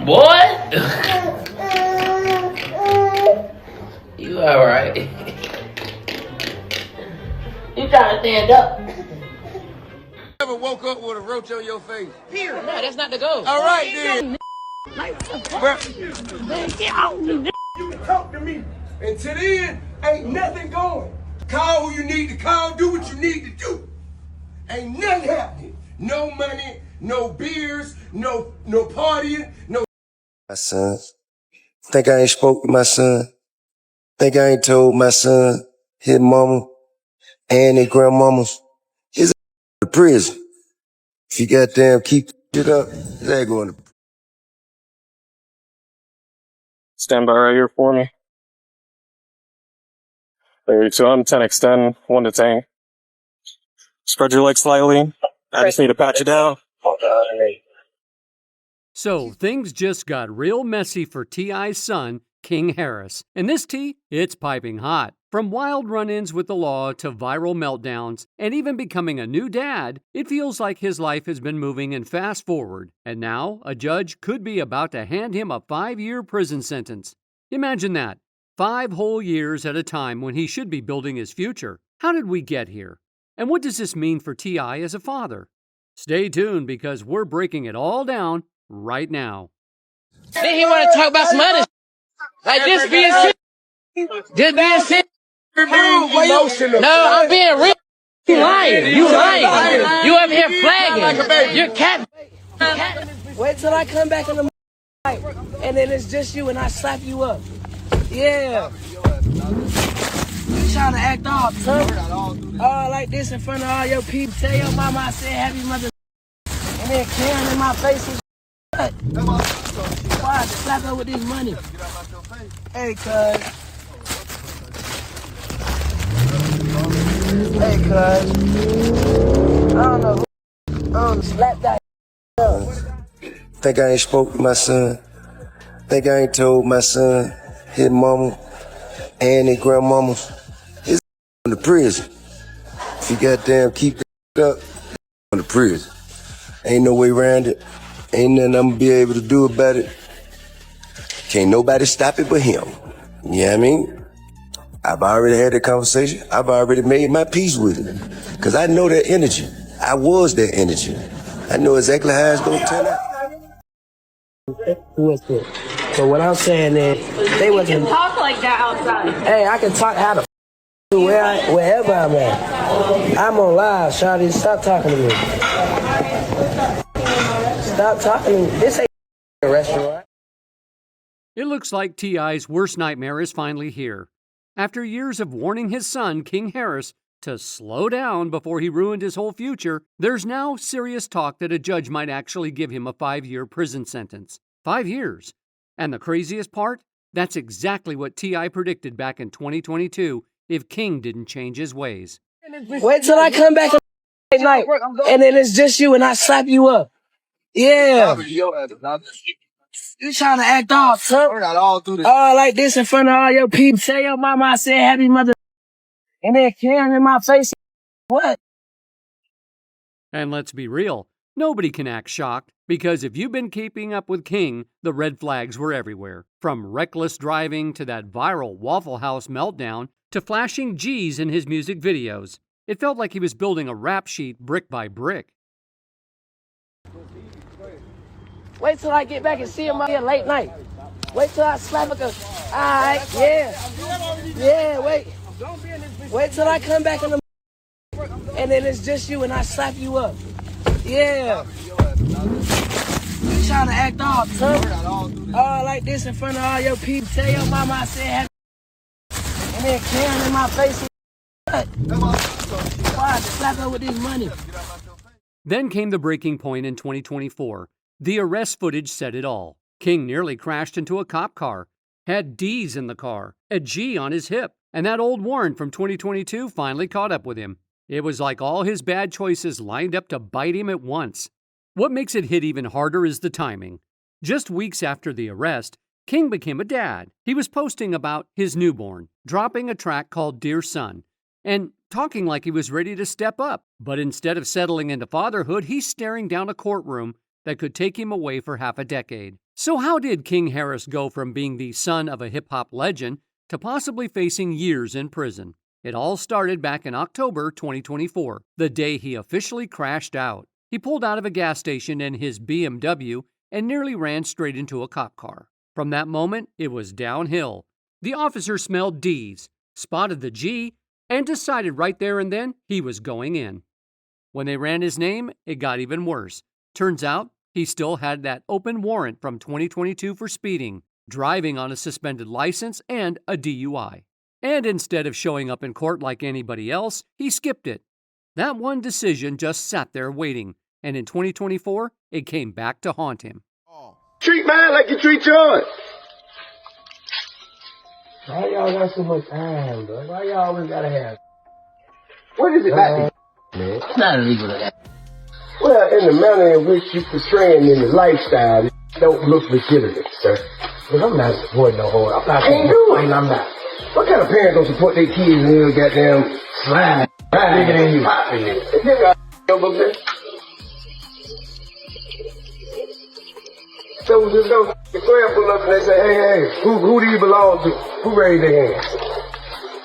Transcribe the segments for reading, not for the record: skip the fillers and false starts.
Boy! You alright? You trying to stand up? Ever woke up with a roach on your face? Here. No, that's not the ghost. All right, then. You can talk to me. Until then, ain't nothing going. Call who you need to call, do what you need to do. Ain't nothing happening. No money, no beers, no partying, no. My son. Think I ain't spoke to my son. Think I ain't told my son, his mama, and his grandmamas, his to prison. If you goddamn keep it up, they going to. Stand by right here for me. 32, I'm 10 extend, 1 to 10. Spread your legs slightly. I just need to pat you down. So things just got real messy for T.I.'s son, King Harris. And this tea, it's piping hot. From wild run-ins with the law to viral meltdowns, and even becoming a new dad, it feels like his life has been moving in fast forward. And now, a judge could be about to hand him a 5-year prison sentence. Imagine that. 5 whole years at a time when he should be building his future. How did we get here? And what does this mean for T.I. as a father? Stay tuned because we're breaking it all down right now. Then he want to talk about some other like this being shit. Just being shit. You're being emotional. No, I'm being real. You lying. You lying. You up here flagging. You're cat. Wait till I come back in the night, and then it's just you and I slap you up. Yeah. You trying to act off, son? All like this in front of all your people. Tell your mama I said happy mother. And then Karen in my face is what? Why? Slap her with this money. Hey, cuz. Hey, cuz. I don't know who. Slap that up. Think I ain't spoke to my son. Think I ain't told my son, his mama, and his grandmamas, his to prison. If you goddamn keep it up, to prison. Ain't no way around it. Ain't nothing I'm gonna be able to do about it. Can't nobody stop it but him. You know what I mean? I've already had that conversation. I've already made my peace with it. Cause I know that energy. I was that energy. I know exactly how it's gonna turn out. Who is it? So what I'm saying is, they wasn't. You can talk like that outside. Hey, I can talk how the wherever I'm at. I'm on live, Shawty. Stop talking to me. Stop talking to me. This ain't a restaurant. It looks like T.I.'s worst nightmare is finally here. After years of warning his son, King Harris, to slow down before he ruined his whole future, there's now serious talk that a judge might actually give him a 5-year prison sentence. 5 years. And the craziest part? That's exactly what T.I. predicted back in 2022 if King didn't change his ways. Wait till I come back at night, and then it's just you and I slap you up. Yeah. You trying to act off, son? All like this in front of all your people. Tell your mama I said happy mother. And then Karen in my face. What? And let's be real, nobody can act shocked, because if you've been keeping up with King, the red flags were everywhere. From reckless driving to that viral Waffle House meltdown to flashing G's in his music videos. It felt like he was building a rap sheet brick by brick. Wait till I get back and see him out here late night. Wait till I slap a. Alright, yeah. Yeah, wait. Wait till I come back in the and then it's just you and I slap you up. Yeah. You trying to act off, son? All like this in front of all your people. Tell your mama I said happy. And then Karen in my face. What? Why? Slap her with this money. Then came the breaking point in 2024. The arrest footage said it all. King nearly crashed into a cop car, had D's in the car, a G on his hip, and that old warrant from 2022 finally caught up with him. It was like all his bad choices lined up to bite him at once. What makes it hit even harder is the timing. Just weeks after the arrest, King became a dad. He was posting about his newborn, dropping a track called Dear Son, and talking like he was ready to step up. But instead of settling into fatherhood, he's staring down a courtroom that could take him away for half a decade. So how did King Harris go from being the son of a hip-hop legend to possibly facing years in prison? It all started back in October 2024, the day he officially crashed out. He pulled out of a gas station in his BMW and nearly ran straight into a cop car. From that moment, it was downhill. The officer smelled D's, spotted the G, and decided right there and then he was going in. When they ran his name, it got even worse. Turns out, he still had that open warrant from 2022 for speeding, driving on a suspended license, and a DUI. And instead of showing up in court like anybody else, he skipped it. That one decision just sat there waiting, and in 2024, it came back to haunt him. Treat mine like you treat yours. Why y'all got so much time, bro? Why y'all always gotta have? What is it about Man, it's not illegal to have. Well, in the manner in which you portraying in the lifestyle, it don't look legitimate, sir. But I'm not supporting no whole. I'm not. Ain't doing. I'm not. What kind of parents don't support their kids in little goddamn slide? Bigger than you. Is there a over there? So just go square pull up and they say, hey, who do you belong to? Who raised their hand?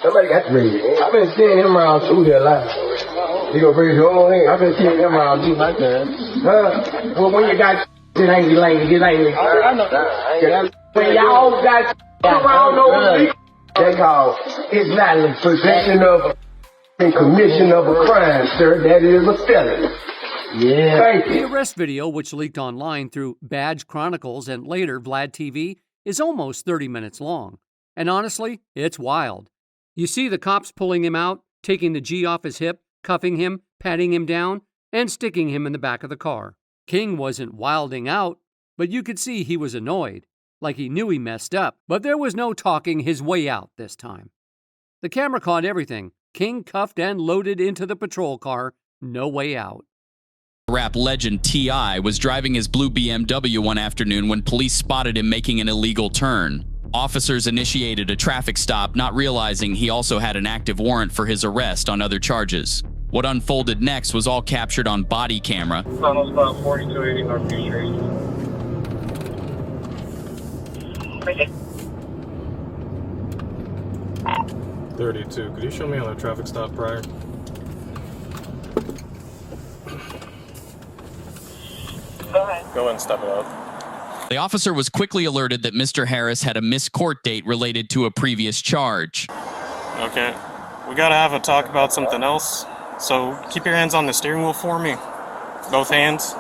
Somebody got to raise their hand. I've been seeing him around too here a lot. You gonna raise your own hand? I've been seeing him around too, my man. Huh? Well, when you got it ain't lane, get angry. I know. When y'all got around over They call it's not a possession of and commission of a crime, sir. That is a felony. Yeah. Thank The you. arrest video, which leaked online through Badge Chronicles and later Vlad TV, is almost 30 minutes long. And honestly, it's wild. You see the cops pulling him out, taking the G off his hip, cuffing him, patting him down, and sticking him in the back of the car. King wasn't wilding out, but you could see he was annoyed, like he knew he messed up, but there was no talking his way out this time. The camera caught everything. King cuffed and loaded into the patrol car, no way out. Rap legend T.I. was driving his blue BMW one afternoon when police spotted him making an illegal turn. Officers initiated a traffic stop, not realizing he also had an active warrant for his arrest on other charges. What unfolded next was all captured on body camera. Tunnel spot 4280 North Future. 32. Could you show me on a traffic stop prior? Go ahead. Go ahead and step it up. The officer was quickly alerted that Mr. Harris had a missed court date related to a previous charge. Okay. We gotta have a talk about something else. So keep your hands on the steering wheel for me. Both hands.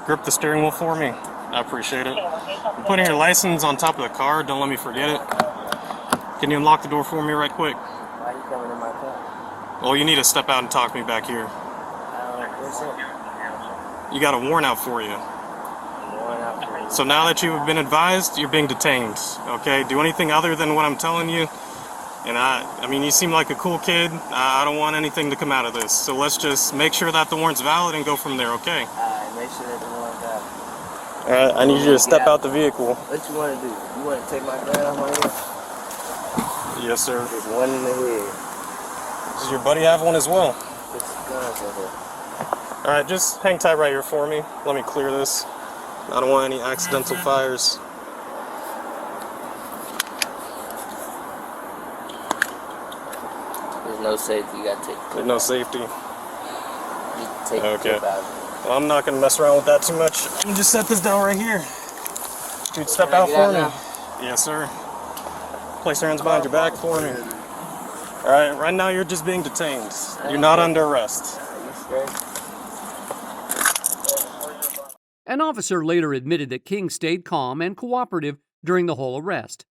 Grip the steering wheel for me. I appreciate it. I'm putting your license on top of the car. Don't let me forget it. Can you unlock the door for me right quick? Why you coming in my car? Well, you need to step out and talk to me back here. What's up? You got a warrant out for you. Going out for you. So now that you've been advised, you're being detained. Okay? Do anything other than what I'm telling you. And I mean, you seem like a cool kid. I don't want anything to come out of this. So let's just make sure that the warrant's valid and go from there, okay? Alright, make sure that the warrant's valid. Alright, I need you to step out the vehicle. What you want to do? You want to take my gun off my head? Yes, sir. There's one in the head. Does your buddy have one as well? Put your guns in here. Alright, just hang tight right here for me. Let me clear this. I don't want any accidental fires. There's no safety. You got to take the There's no safety. You take the Okay. clip out of it. Well, I'm not going to mess around with that too much. I'm just set this down right here. Dude, step out Get for out me. now. Yes, sir. Place your hands behind your back for me. Alright, right now you're just being detained. You're not under arrest. You straight? An officer later admitted that King stayed calm and cooperative during the whole arrest.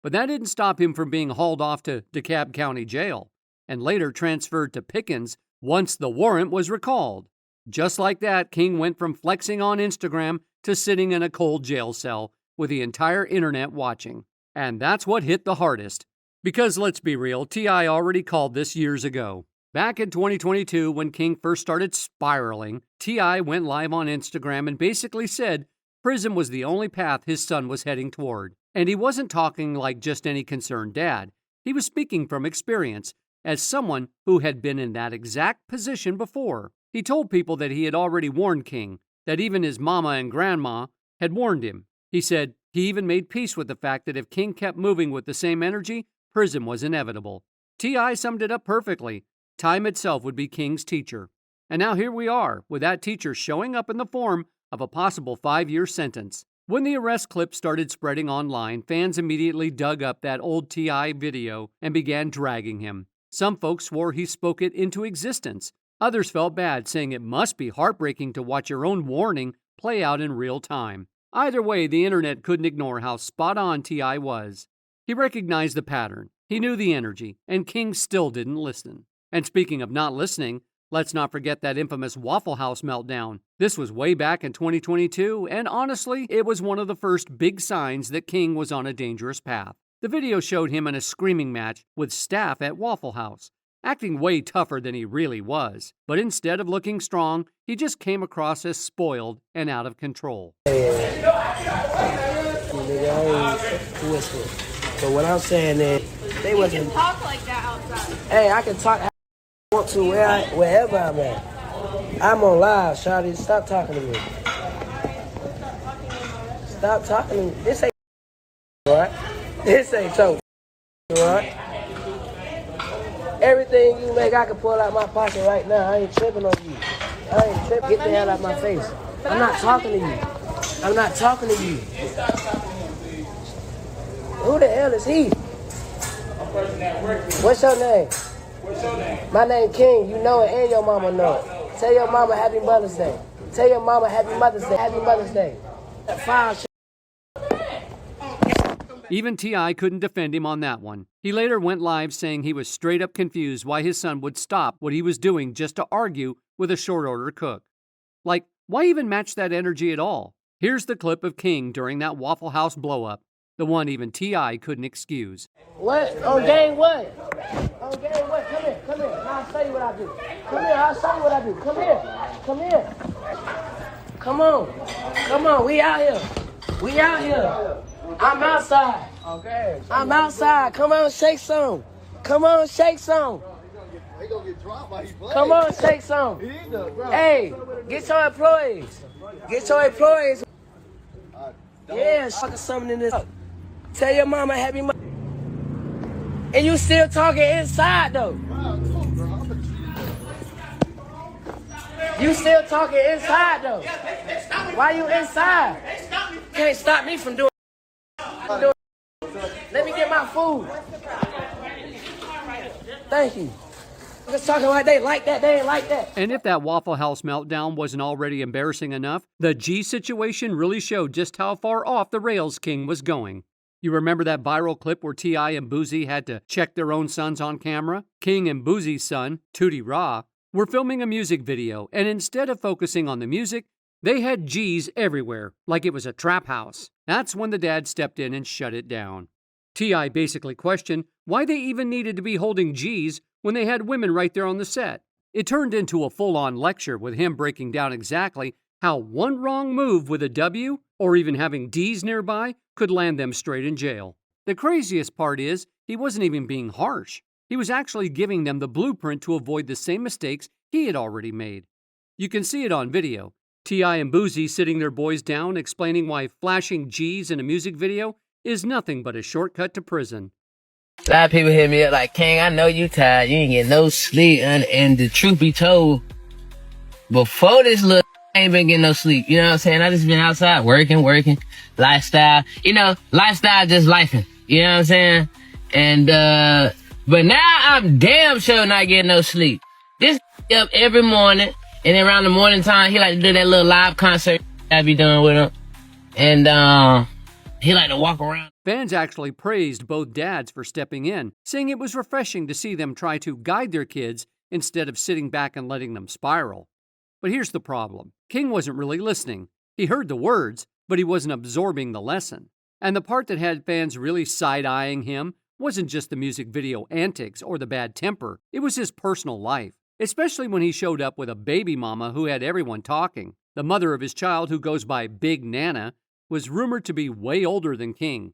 But that didn't stop him from being hauled off to DeKalb County Jail and later transferred to Pickens once the warrant was recalled. Just like that, King went from flexing on Instagram to sitting in a cold jail cell with the entire internet watching. And that's what hit the hardest. Because let's be real, T.I. already called this years ago. Back in 2022, when King first started spiraling, T.I. went live on Instagram and basically said prison was the only path his son was heading toward. And he wasn't talking like just any concerned dad. He was speaking from experience, as someone who had been in that exact position before. He told people that he had already warned King, that even his mama and grandma had warned him. He said he even made peace with the fact that if King kept moving with the same energy, prison was inevitable. T.I. summed it up perfectly. Time itself would be King's teacher. And now here we are, with that teacher showing up in the form of a possible 5-year sentence. When the arrest clip started spreading online, fans immediately dug up that old T.I. video and began dragging him. Some folks swore he spoke it into existence. Others felt bad, saying it must be heartbreaking to watch your own warning play out in real time. Either way, the internet couldn't ignore how spot-on T.I. was. He recognized the pattern, he knew the energy, and King still didn't listen. And speaking of not listening, let's not forget that infamous Waffle House meltdown. This was way back in 2022, and honestly, it was one of the first big signs that King was on a dangerous path. The video showed him in a screaming match with staff at Waffle House, acting way tougher than he really was. But instead of looking strong, he just came across as spoiled and out of control. But what I'm saying is, they wasn't. You can talk like that outside. Hey, I can talk. Want to wherever I'm at. I'm on live, Shawty. Stop talking to me. Stop talking to me. This ain't right. This ain't so right. Everything you make, I can pull out my pocket right now. I ain't tripping on you. I ain't tripping. Get the hell out of my face. I'm not talking to you. I'm not talking to you. Who the hell is he? What's your name? My name King, you know it, and your mama know it. Tell your mama Happy Mother's Day. Tell your mama Happy Mother's Day. Happy Mother's Day. Even T.I. couldn't defend him on that one. He later went live saying he was straight up confused why his son would stop what he was doing just to argue with a short order cook. Like, why even match that energy at all? Here's the clip of King during that Waffle House blow-up, the one even T.I. couldn't excuse. What? On game what? On game what? Come here, come here. I'll show you what I do. Come here, I'll show you what I do. Come here, come here. Come on, come on, we out here. We out here. I'm outside. Okay. I'm outside. Come on, shake some. Come on, shake some. Come on, shake some. Hey, get your employees. Get your employees. Yeah, something in this. Tell your mama Happy Mother's Day. And you still talking inside though. You still talking inside though. Why you inside? Can't stop me from doing. Let me get my food. Thank you. I'm just talking like they like that, they ain't like that. And if that Waffle House meltdown wasn't already embarrassing enough, the G situation really showed just how far off the rails King was going. You remember that viral clip where T.I. and Boozy had to check their own sons on camera? King and Boozy's son, Tootie Raw, were filming a music video, and instead of focusing on the music, they had G's everywhere, like it was a trap house. That's when the dad stepped in and shut it down. T.I. basically questioned why they even needed to be holding G's when they had women right there on the set. It turned into a full-on lecture with him breaking down exactly how one wrong move with a W, or even having D's nearby, could land them straight in jail. The craziest part is, he wasn't even being harsh. He was actually giving them the blueprint to avoid the same mistakes he had already made. You can see it on video. T.I. and Boozy sitting their boys down, explaining why flashing G's in a music video is nothing but a shortcut to prison. A lot of people hit me up like, King, I know you tired. You ain't getting no sleep. And the truth be told, before this look, I ain't been getting no sleep. You know what I'm saying? I just been outside working, lifestyle. You know, lifestyle just lifing. You know what I'm saying? And, but now I'm damn sure not getting no sleep. This up every morning, and then around the morning time, he like to do that little live concert I be doing with him. And, he like to walk around. Fans actually praised both dads for stepping in, saying it was refreshing to see them try to guide their kids instead of sitting back and letting them spiral. But here's the problem. King wasn't really listening. He heard the words, but he wasn't absorbing the lesson. And the part that had fans really side-eyeing him wasn't just the music video antics or the bad temper. It was his personal life, especially when he showed up with a baby mama who had everyone talking. The mother of his child, who goes by Big Nana, was rumored to be way older than King.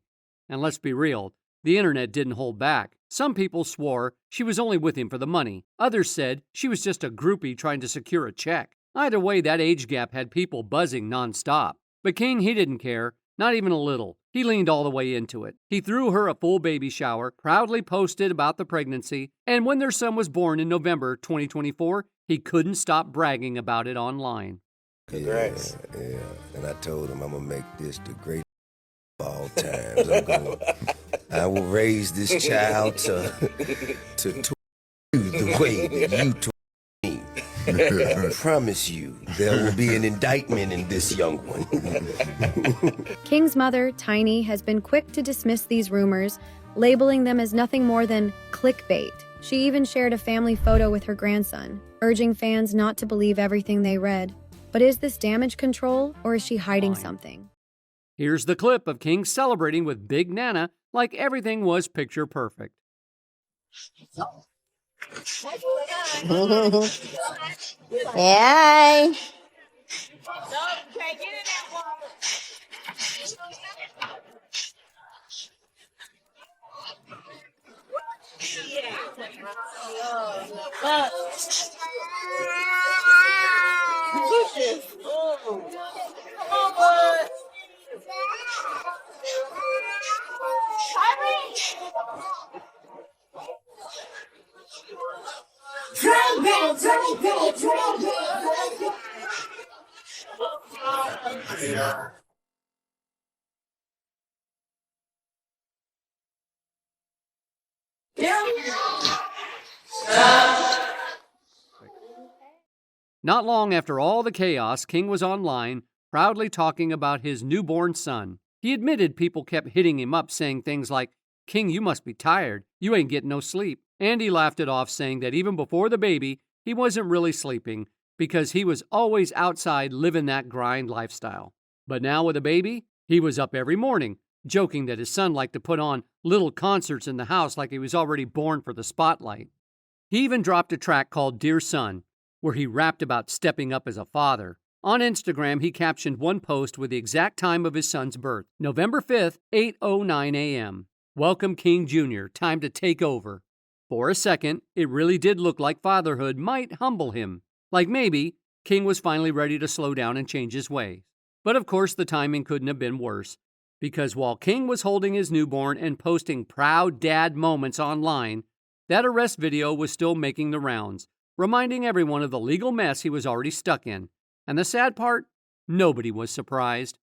And let's be real, the internet didn't hold back. Some people swore she was only with him for the money. Others said she was just a groupie trying to secure a check. Either way, that age gap had people buzzing nonstop. But King, he didn't care, not even a little. He leaned all the way into it. He threw her a full baby shower, proudly posted about the pregnancy, and when their son was born in November 2024, he couldn't stop bragging about it online. Congrats. Yeah. And I told him I'm going to make this the greatest of all times. I will raise this child to the way that you told me. I promise you, there will be an indictment in this young one. King's mother, Tiny, has been quick to dismiss these rumors, labeling them as nothing more than clickbait. She even shared a family photo with her grandson, urging fans not to believe everything they read. But is this damage control, or is she hiding something? Here's the clip of King celebrating with Big Nana like everything was picture perfect. Hey. Not long after all the chaos, King was online, proudly talking about his newborn son. He admitted people kept hitting him up saying things like, "King, you must be tired. You ain't getting no sleep." And he laughed it off, saying that even before the baby, he wasn't really sleeping because he was always outside living that grind lifestyle. But now with a baby, he was up every morning, joking that his son liked to put on little concerts in the house like he was already born for the spotlight. He even dropped a track called Dear Son, where he rapped about stepping up as a father. On Instagram, he captioned one post with the exact time of his son's birth, November 5th, 8:09 a.m. "Welcome, King Jr., time to take over." For a second, it really did look like fatherhood might humble him. Like maybe King was finally ready to slow down and change his ways. But of course, the timing couldn't have been worse, because while King was holding his newborn and posting proud dad moments online, that arrest video was still making the rounds, reminding everyone of the legal mess he was already stuck in. And the sad part, nobody was surprised.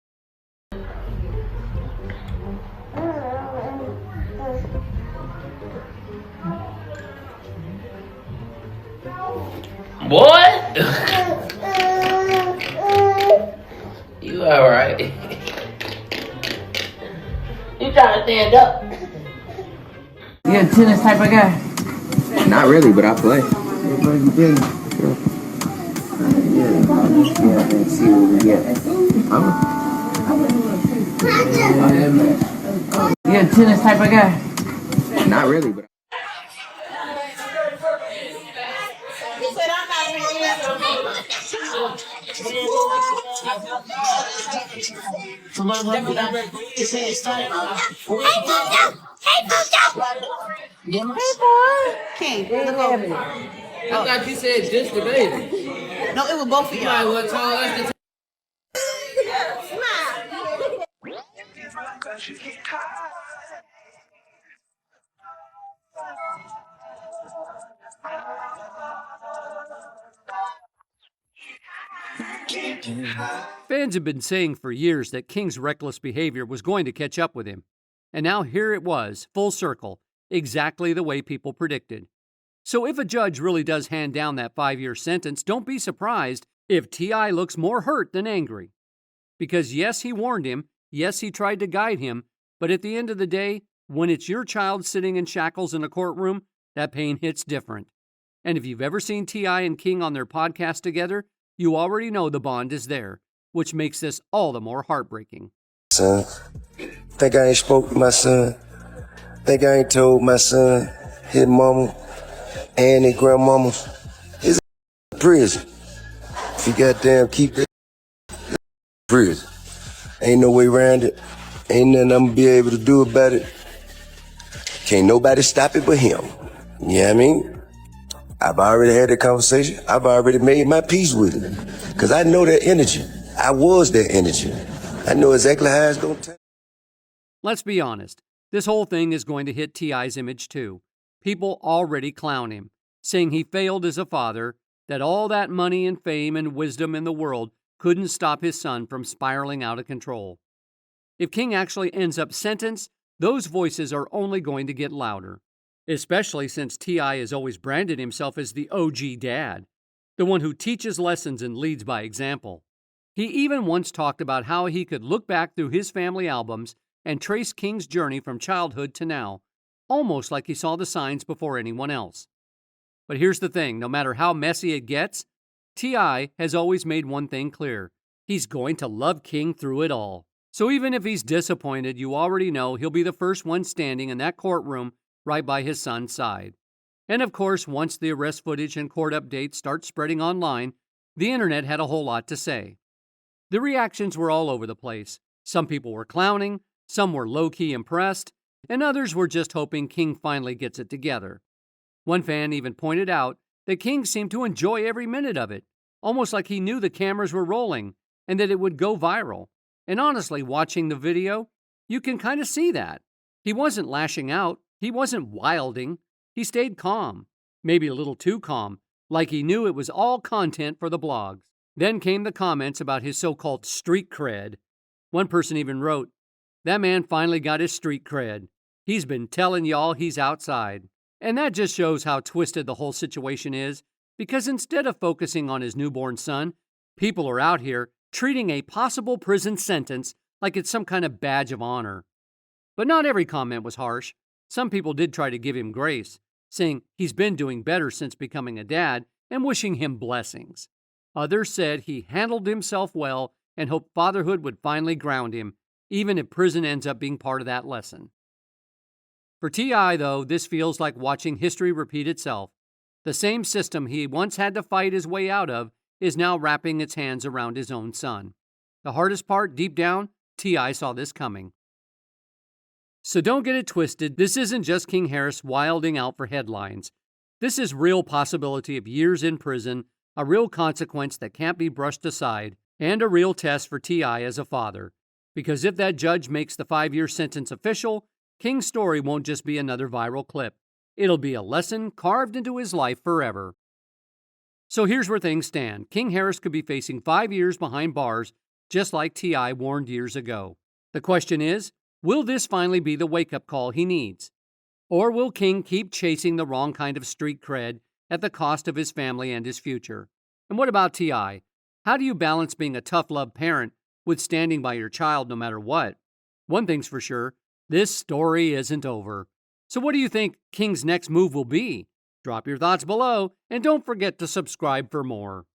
What? You alright? You trying to stand up? You a tennis type of guy? Not really, but I play. Let's see what we get. You a tennis type of guy? Not really, but I thought you said just the baby. No, it was both of You might y'all. well tell us to Fans have been saying for years that King's reckless behavior was going to catch up with him. And now here it was, full circle, exactly the way people predicted. So if a judge really does hand down that 5-year sentence, don't be surprised if T.I. looks more hurt than angry. Because yes, he warned him, yes, he tried to guide him, but at the end of the day, when it's your child sitting in shackles in a courtroom, that pain hits different. And if you've ever seen T.I. and King on their podcast together, you already know the bond is there, which makes this all the more heartbreaking. Son, think I ain't spoke to my son? Think I ain't told my son, his mama, and his grandmama, his in prison. If he goddamn keep it in prison. Ain't no way around it. Ain't nothing I'm gonna be able to do about it. Can't nobody stop it but him. You know what I mean? I've already had that conversation. I've already made my peace with it. Because I know that energy. I was that energy. I know exactly how it's gonna turn. Let's be honest, this whole thing is going to hit T.I.'s image too. People already clown him, saying he failed as a father, that all that money and fame and wisdom in the world couldn't stop his son from spiraling out of control. If King actually ends up sentenced, those voices are only going to get louder, especially since T.I. has always branded himself as the OG dad, the one who teaches lessons and leads by example. He even once talked about how he could look back through his family albums and trace King's journey from childhood to now, almost like he saw the signs before anyone else. But here's the thing, no matter how messy it gets, T.I. has always made one thing clear. He's going to love King through it all. So even if he's disappointed, you already know he'll be the first one standing in that courtroom right by his son's side. And of course, once the arrest footage and court updates start spreading online, the internet had a whole lot to say. The reactions were all over the place. Some people were clowning, some were low-key impressed, and others were just hoping King finally gets it together. One fan even pointed out that King seemed to enjoy every minute of it, almost like he knew the cameras were rolling and that it would go viral. And honestly, watching the video, you can kind of see that. He wasn't lashing out, he wasn't wilding, he stayed calm, maybe a little too calm, like he knew it was all content for the blogs. Then came the comments about his so-called street cred. One person even wrote, "That man finally got his street cred. He's been telling y'all he's outside." And that just shows how twisted the whole situation is, because instead of focusing on his newborn son, people are out here treating a possible prison sentence like it's some kind of badge of honor. But not every comment was harsh. Some people did try to give him grace, saying he's been doing better since becoming a dad and wishing him blessings. Others said he handled himself well and hoped fatherhood would finally ground him, even if prison ends up being part of that lesson. For T.I., though, this feels like watching history repeat itself. The same system he once had to fight his way out of is now wrapping its hands around his own son. The hardest part, deep down, T.I. saw this coming. So don't get it twisted, this isn't just King Harris wilding out for headlines. This is real possibility of years in prison, a real consequence that can't be brushed aside, and a real test for T.I. as a father. Because if that judge makes the 5-year sentence official, King's story won't just be another viral clip. It'll be a lesson carved into his life forever. So here's where things stand. King Harris could be facing 5 years behind bars, just like T.I. warned years ago. The question is, will this finally be the wake-up call he needs? Or will King keep chasing the wrong kind of street cred at the cost of his family and his future? And what about T.I.? How do you balance being a tough-love parent with standing by your child no matter what? One thing's for sure, this story isn't over. So what do you think King's next move will be? Drop your thoughts below, and don't forget to subscribe for more.